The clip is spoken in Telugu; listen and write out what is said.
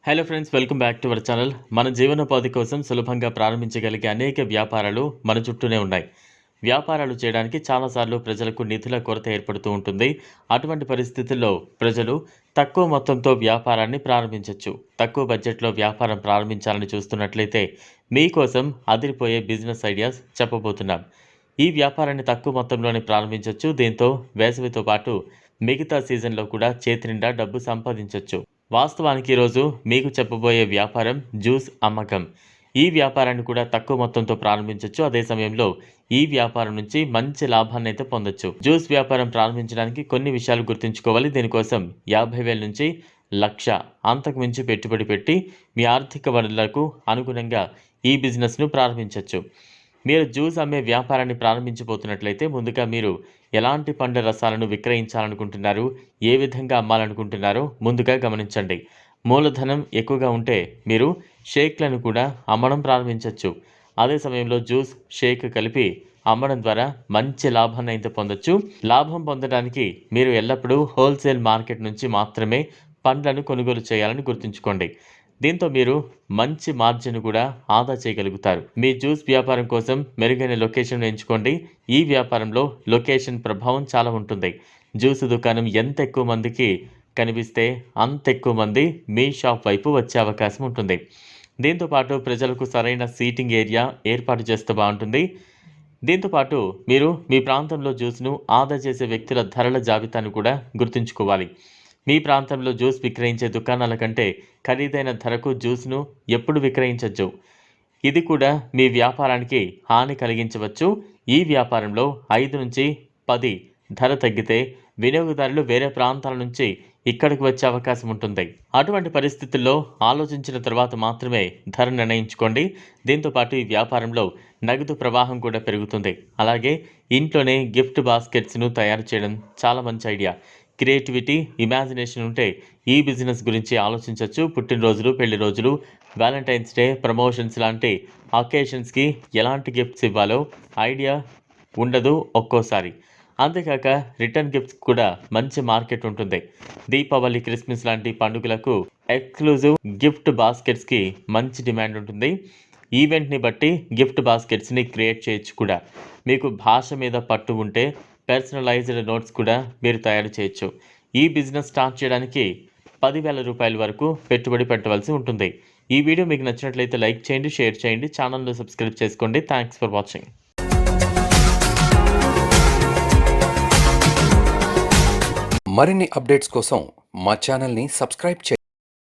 Hello friends, welcome back to our channel. మన జీవనోపాధి కోసం సులభంగా ప్రారంభించగలిగే అనేక వ్యాపారాలు మన చుట్టూనే ఉన్నాయి. వ్యాపారాలు చేయడానికి చాలాసార్లు ప్రజలకు నిధుల కొరత ఏర్పడుతూ ఉంటుంది. అటువంటి పరిస్థితుల్లో ప్రజలు తక్కువ మొత్తంతో వ్యాపారాన్ని ప్రారంభించవచ్చు. తక్కువ బడ్జెట్లో వ్యాపారం ప్రారంభించాలని చూస్తున్నట్లయితే మీకోసం అదిరిపోయే బిజినెస్ ఐడియాస్ చెప్పబోతున్నాం. ఈ వ్యాపారాన్ని తక్కువ మొత్తంలోనే ప్రారంభించవచ్చు. దీంతో వేసవితో పాటు మిగతా సీజన్లో కూడా చేతి నిండా డబ్బు సంపాదించవచ్చు. వాస్తవానికి ఈరోజు మీకు చెప్పబోయే వ్యాపారం జ్యూస్ అమ్మకం. ఈ వ్యాపారాన్ని కూడా తక్కువ మొత్తంతో ప్రారంభించవచ్చు. అదే సమయంలో ఈ వ్యాపారం నుంచి మంచి లాభాన్ని అయితే పొందొచ్చు. జ్యూస్ వ్యాపారం ప్రారంభించడానికి కొన్ని విషయాలు గుర్తుంచుకోవాలి. దీనికోసం 50,000 నుంచి 1,00,000 అంతకు మించి పెట్టుబడి పెట్టి మీ ఆర్థిక వనరులకు అనుగుణంగా ఈ బిజినెస్ను ప్రారంభించవచ్చు. మీరు జ్యూస్ అమ్మే వ్యాపారాన్ని ప్రారంభించబోతున్నట్లయితే ముందుగా మీరు ఎలాంటి పండ్ల రసాలను విక్రయించాలనుకుంటున్నారు, ఏ విధంగా అమ్మాలనుకుంటున్నారో ముందుగా గమనించండి. మూలధనం ఎక్కువగా ఉంటే మీరు షేక్లను కూడా అమ్మడం ప్రారంభించవచ్చు. అదే సమయంలో జ్యూస్, షేక్ కలిపి అమ్మడం ద్వారా మంచి లాభాన్ని అయితే పొందొచ్చు. లాభం పొందడానికి మీరు ఎల్లప్పుడూ హోల్సేల్ మార్కెట్ నుంచి మాత్రమే పండ్లను కొనుగోలు చేయాలని గుర్తుంచుకోండి. దీంతో మీరు మంచి మార్జిన్ కూడా ఆదా చేయగలుగుతారు. మీ జ్యూస్ వ్యాపారం కోసం మెరుగైన లొకేషన్ ఎంచుకోండి. ఈ వ్యాపారంలో లొకేషన్ ప్రభావం చాలా ఉంటుంది. జ్యూస్ దుకాణం ఎంత ఎక్కువ మందికి కనిపిస్తే అంత ఎక్కువ మంది మీ షాప్ వైపు వచ్చే అవకాశం ఉంటుంది. దీంతోపాటు ప్రజలకు సరైన సీటింగ్ ఏరియా ఏర్పాటు చేస్తే బాగుంటుంది. దీంతోపాటు మీరు మీ ప్రాంతంలో జ్యూస్ను ఆదా చేసే వ్యక్తుల ధరల జాబితాను కూడా గుర్తుంచుకోవాలి. మీ ప్రాంతంలో జ్యూస్ విక్రయించే దుకాణాల కంటే ఖరీదైన ధరకు జ్యూస్ను ఎప్పుడు విక్రయించవచ్చు. ఇది కూడా మీ వ్యాపారానికి హాని కలిగించవచ్చు. ఈ వ్యాపారంలో 5 నుంచి 10 ధర తగ్గితే వినియోగదారులు వేరే ప్రాంతాల నుంచి ఇక్కడికి వచ్చే అవకాశం ఉంటుంది. అటువంటి పరిస్థితుల్లో ఆలోచించిన తర్వాత మాత్రమే ధర నిర్ణయించుకోండి. దీంతోపాటు ఈ వ్యాపారంలో నగదు ప్రవాహం కూడా పెరుగుతుంది. అలాగే ఇంట్లోనే గిఫ్ట్ బాస్కెట్స్ను తయారు చేయడం చాలా మంచి ఐడియా. క్రియేటివిటీ, ఇమాజినేషన్ ఉంటే ఈ బిజినెస్ గురించి ఆలోచించవచ్చు. పుట్టినరోజులు, పెళ్లి రోజులు, వ్యాలంటైన్స్ డే, ప్రమోషన్స్ లాంటి అకేషన్స్కి ఎలాంటి గిఫ్ట్స్ ఇవ్వాలో ఐడియా ఉండదు ఒక్కోసారి. అంతేకాక రిటర్న్ గిఫ్ట్స్ కూడా మంచి మార్కెట్ ఉంటుంది. దీపావళి, క్రిస్మస్ లాంటి పండుగలకు ఎక్స్క్లూజివ్ గిఫ్ట్ బాస్కెట్స్కి మంచి డిమాండ్ ఉంటుంది. ఈవెంట్ని బట్టి గిఫ్ట్ బాస్కెట్స్ని క్రియేట్ చేయొచ్చు కూడా. మీకు భాష మీద పట్టు ఉంటే పర్సనలైజ్డ్ నోట్స్ కూడా మీరు తయారు చేయొచ్చు. ఈ బిజినెస్ స్టార్ట్ చేయడానికి 10,000 రూపాయల వరకు పెట్టుబడి పెట్టవలసి ఉంటుంది. ఈ వీడియో మీకు నచ్చినట్లయితే లైక్ చేయండి, షేర్ చేయండి, ఛానల్ను సబ్స్క్రైబ్ చేసుకోండి. Thanks for watching. మరిన్ని అప్డేట్స్ కోసం మా ఛానల్ని సబ్స్క్రైబ్ చేయండి.